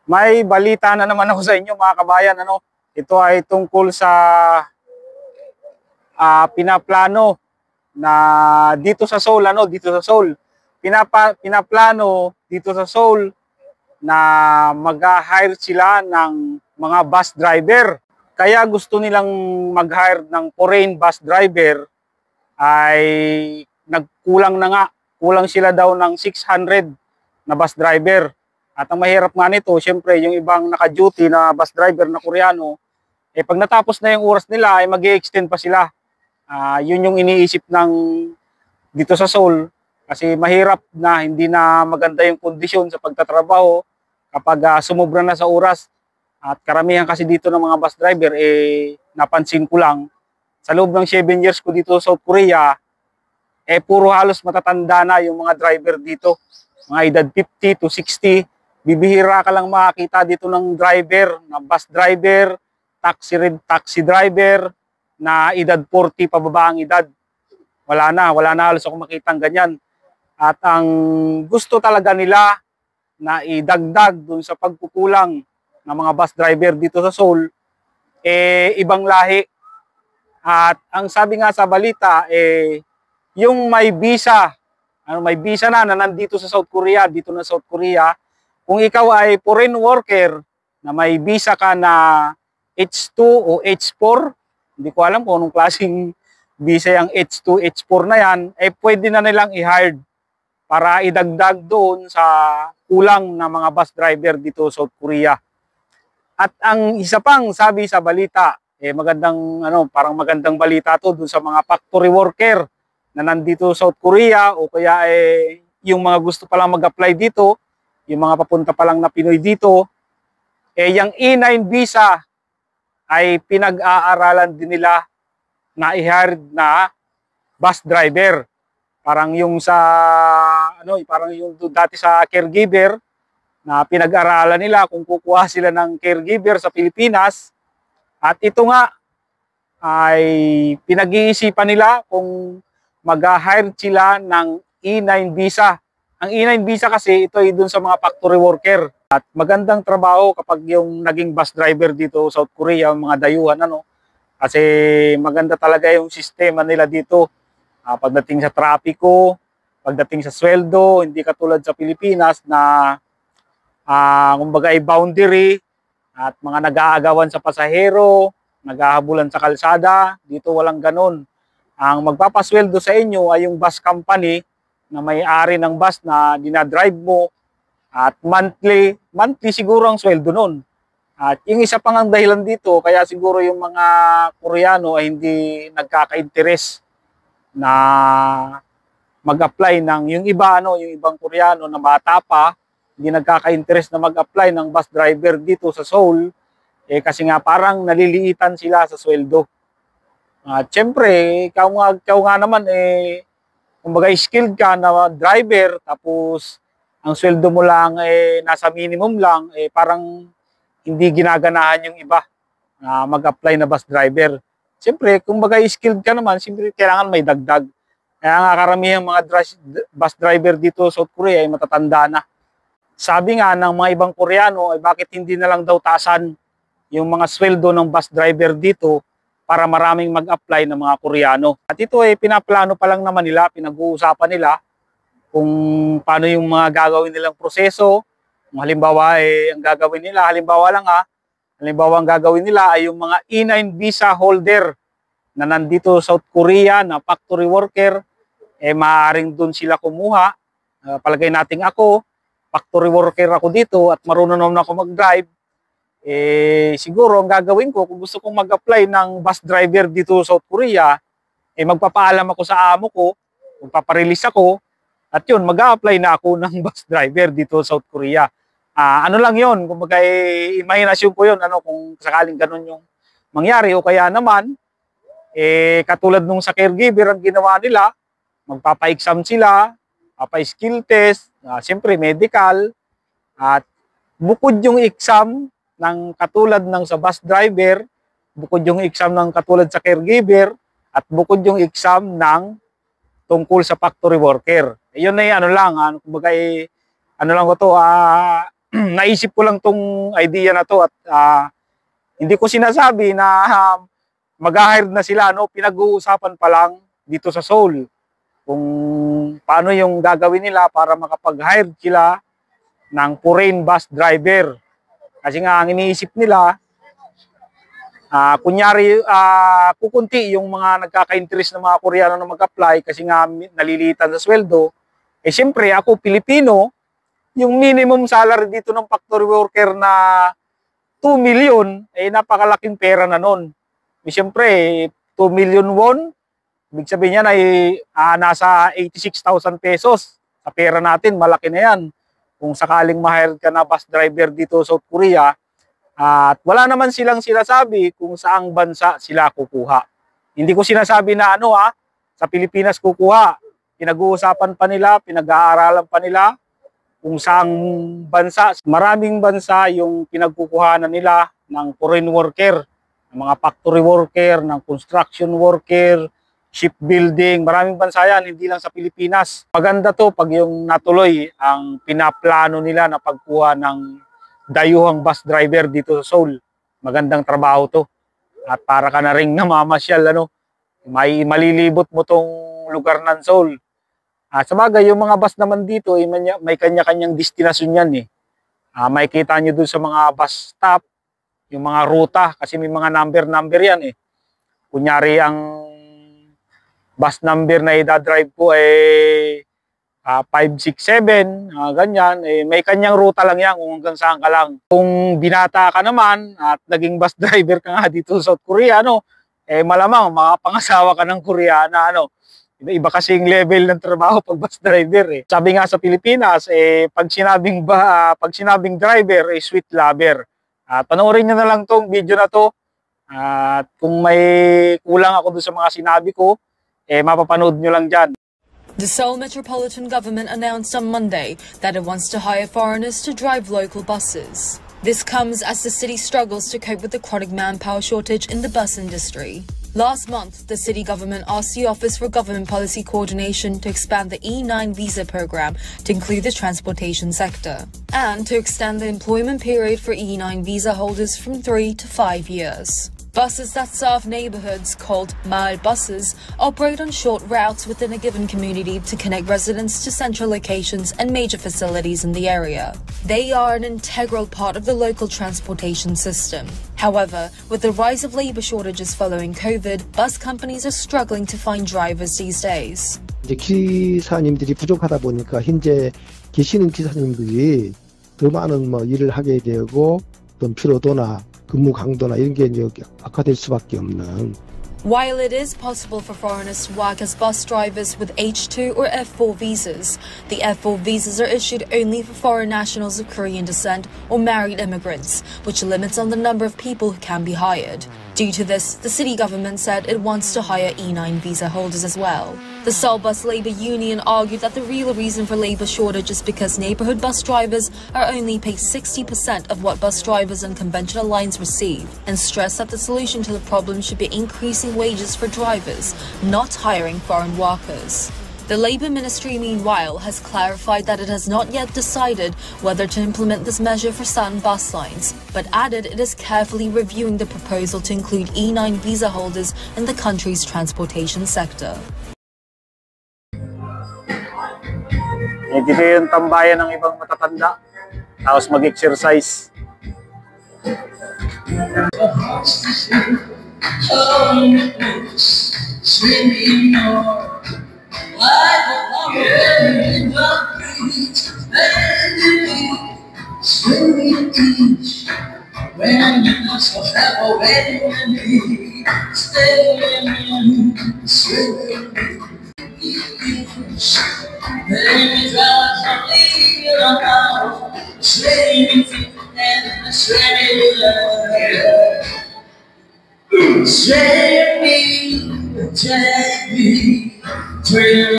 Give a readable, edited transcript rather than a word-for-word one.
May balita na naman ako sa inyo mga kabayan. Ito ay tungkol sa pinaplano na dito sa Seoul. Dito sa Seoul. Pinaplano dito sa Seoul na mag-hire sila ng mga bus driver. Kaya gusto nilang mag-hire ng foreign bus driver ay nagkulang na nga. Kulang sila daw ng 600 na bus driver. At ang mahirap nga nito, syempre, yung ibang naka-duty na bus driver na Koreano, pag natapos na yung oras nila, ay mag-i-extend pa sila. Yun yung iniisip ng dito sa Seoul. Kasi mahirap na, hindi na maganda yung kondisyon sa pagtatrabaho kapag sumobra na sa oras. At karamihan kasi dito ng mga bus driver, napansin ko lang, sa loob ng 7 years ko dito sa South Korea, puro halos matatanda na yung mga driver dito. Mga edad 50 to 60. Bibihira ka lang makakita dito ng driver, na bus driver, taxi driver, na edad 40 pababa ang edad. Wala na halos ako makitang ganyan. At ang gusto talaga nila na idagdag dun sa pagkukulang ng mga bus driver dito sa Seoul, ibang lahi. At ang sabi nga sa balita, yung may visa na nandito sa South Korea, dito na South Korea, kung ikaw ay foreign worker na may visa ka na H2 o H4, hindi ko alam kung anong klaseng visa yung H2, H4 na yan, pwede na nilang i-hire para idagdag doon sa kulang na mga bus driver dito sa South Korea. At ang isa pang sabi sa balita, parang magandang balita to doon sa mga factory worker na nandito sa South Korea o kaya yung mga gusto palang mag-apply dito, yung mga papunta pa lang na Pinoy dito, yung E9 visa ay pinag-aaralan din nila na i-hire na bus driver. Parang yung dati sa caregiver na pinag-aralan nila kung kukuha sila ng caregiver sa Pilipinas. At ito nga ay pinag-iisipan nila kung mag-hire sila ng E9 visa. Ang E9 visa kasi ito ay dun sa mga factory worker. At magandang trabaho kapag yung naging bus driver dito sa South Korea, mga dayuhan, kasi maganda talaga yung sistema nila dito. Pagdating sa trapiko, pagdating sa sweldo, hindi katulad sa Pilipinas na kumbaga ay boundary at mga nag-aagawan sa pasahero, naghahabulan sa kalsada. Dito walang ganun. Ang magpapasweldo sa inyo ay yung bus company na may-ari ng bus na dinadrive mo, at monthly siguro ang sweldo nun. At yung isa pang ang dahilan dito, kaya siguro yung mga Koreano ay hindi nagkaka-interest na mag-apply ng yung ibang Koreano na bata pa, hindi nagkaka-interest na mag-apply ng bus driver dito sa Seoul, kasi nga parang naliliitan sila sa sweldo. At syempre, ikaw nga naman kumbaga skilled ka na driver, tapos ang sweldo mo lang nasa minimum lang, parang hindi ginaganahan yung iba na mag-apply na bus driver. Siyempre, kumbaga skilled ka naman, siyempre kailangan may dagdag. Kaya nga karamihang mga bus driver dito sa South Korea ay matatanda na. Sabi nga ng mga ibang Koreano, bakit hindi na lang daw taasan yung mga sweldo ng bus driver dito para maraming mag-apply ng mga Koreano. At ito pinaplano pa lang naman nila, pinag-uusapan nila kung paano yung mga gagawin nilang proseso. Kung halimbawa ang gagawin nila, halimbawa ang gagawin nila ay yung mga E9 visa holder na nandito sa South Korea na factory worker, maaaring doon sila kumuha. Palagay natin ako, factory worker ako dito at marunong naman ako mag-drive. Siguro ang gagawin ko, kung gusto kong mag-apply ng bus driver dito sa South Korea, magpapaalam ako sa amo ko, magpaparelease ako, at yun, mag-a-apply na ako ng bus driver dito sa South Korea. Ano lang yun, kung imahinasyon ko yun, kung sakaling ganun yung mangyari, o kaya naman, katulad nung sa caregiver, ang ginawa nila, magpapa-exam sila, papa-skill test, siyempre medical, at bukod yung exam ng katulad ng sa bus driver, bukod yung exam ng katulad sa caregiver, at bukod yung exam ng tungkol sa factory worker. Yun kumbaga ano lang ko to, naisip ko lang tong idea na to at hindi ko sinasabi na mag-hire na sila, no? Pinag-uusapan pa lang dito sa Seoul kung paano yung gagawin nila para makapag-hire sila ng foreign bus driver. Kasi nga ang iniisip nila, kunyari kukunti yung mga nagkaka-interest ng mga Koreano na mag-apply kasi nga nalilitan sa sweldo. Eh siyempre ako Pilipino, yung minimum salary dito ng factory worker na 2 million, eh napakalaking pera na nun. Eh siyempre 2 million won, ibig sabihin yan ay nasa 86,000 pesos. Sa pera natin, malaki na yan. Kung sakaling ma-hire ka na bus driver dito sa South Korea, at wala naman silang sinasabi kung saang bansa sila kukuha. Hindi ko sinasabi na sa Pilipinas kukuha. Pinag-uusapan pa nila, pinag-aaralan pa nila kung saang bansa. Maraming bansa yung pinagkukuhanan nila ng foreign worker, ng mga factory worker, ng construction worker, shipbuilding. Maraming bansa yan, hindi lang sa Pilipinas. Maganda to pag yung natuloy ang pinaplano nila na pagkuha ng dayuhang bus driver dito sa Seoul. Magandang trabaho to. At para ka na ring namamasyal, may malilibot mo tong lugar ng Seoul. Sa bagay, yung mga bus naman dito, may kanya-kanyang destinasyon yan eh. May kita nyo dun sa mga bus stop, yung mga ruta, kasi may mga number yan eh. Kunyari ang bus number na idadrive ko ay 567, ganyan, may kanyang ruta lang yan kung hanggang saan ka lang. Kung binata ka naman at naging bus driver ka nga dito sa South Korea, malamang makapangasawa ka ng Koreana, Iba kasi yung level ng trabaho pag bus driver eh. Sabi nga sa Pilipinas, pag sinabing driver, sweet lover. Panoorin nyo na lang tong video na to. At kung may kulang ako doon sa mga sinabi ko, mapapanood nyo lang dyan. The Seoul Metropolitan Government announced on Monday that it wants to hire foreigners to drive local buses. This comes as the city struggles to cope with the chronic manpower shortage in the bus industry. Last month, the city government asked the Office for Government Policy Coordination to expand the E9 visa program to include the transportation sector and to extend the employment period for E9 visa holders from 3 to 5 years. Buses that serve neighborhoods, called Maal buses, operate on short routes within a given community to connect residents to central locations and major facilities in the area. They are an integral part of the local transportation system. However, with the rise of labor shortages following COVID, bus companies are struggling to find drivers these days. 이제 기사님들이 부족하다 보니까 현재 계시는 기사님들이 더 많은 일을 하게 되고 어떤 피로도나 근무 강도나 이런 게 이제 악화될 수밖에 없는. While it is possible for foreigners to work as bus drivers with H2 or F4 visas, the F4 visas are issued only for foreign nationals of Korean descent or married immigrants, which limits on the number of people who can be hired. Due to this, the city government said it wants to hire E9 visa holders as well. The Seoul Bus Labor Union argued that the real reason for labor shortage is because neighborhood bus drivers are only paid 60% of what bus drivers on conventional lines receive, and stressed that the solution to the problem should be increasing wages for drivers, not hiring foreign workers. The Labour Ministry, meanwhile, has clarified that it has not yet decided whether to implement this measure for certain bus lines, but added it is carefully reviewing the proposal to include E9 visa holders in the country's transportation sector. Dito yung tambayan ng ibang matatanda, tapos mag-exercise. When you must have already stay in